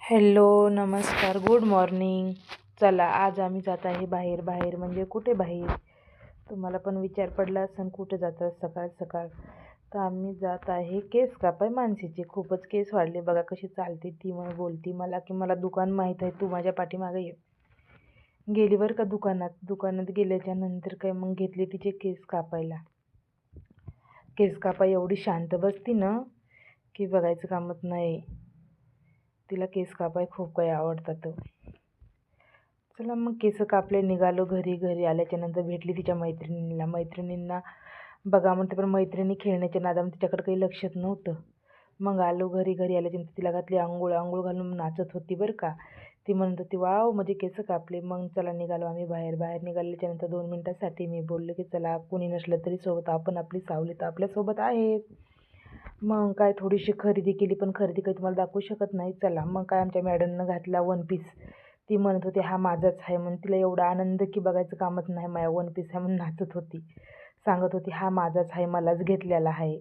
Hello, नमस्कार, good morning. चला, आज आम्ही जात आहे बाहेर. बाहेर म्हणजे कुठे बाहेर? तुम्हाला पण विचार पडला असेल, कुठे जातात सकाळ सकाळ? तर आम्ही जात आहे केस कापाय मानसीचे. खूपच केस वाढले बघा, कशी चालते ती. मग बोलती मला की मला दुकान माहीत आहे, तू माझ्या पाठीमागे ये. गेली बरं का दुकानात. दुकानात गेल्याच्या नंतर काय मग घेतले तिचे केस कापायला. केस कापाय एवढी शांत बसती ना की बघायचं कामच नाही. तिला केस कापाय खूप काही आवडतात. चला मग केस कापले, निघालो घरी. घरी आल्याच्या नंतर भेटली तिच्या मैत्रिणींना बघा म्हणते, पण मैत्रिणी खेळण्याच्या नादामध्ये तिच्याकडे काही लक्षात नव्हतं. मग आलो घरी. घरी आल्याच्यानंतर तिला घातली आंघोळ. आंघोळ घालून नाचत होती बरं का. ती म्हणत होती, वाव माझे केस कापले. मग चला निघालो आम्ही बाहेर. बाहेर निघाल्याच्यानंतर 2 मिनिटासाठी मी बोलले की चला, कोणी नसलं तरी सोबत आपण, आपली सावली तर आपल्यासोबत आहे. मग काय थोडीशी खरेदी केली, पण खरेदी काही तुम्हाला दाखवू शकत नाही. चला मग काय, आमच्या मॅडमनं घातला वन पीस. ती म्हणत होती हा माझाच आहे म्हणून. तिला एवढा आनंद की बघायचं कामच नाही. माझ्या वन पीस आहे म्हणून नाचत होती. सांगत होती हा माझाच आहे, मलाच घेतलेला आहे.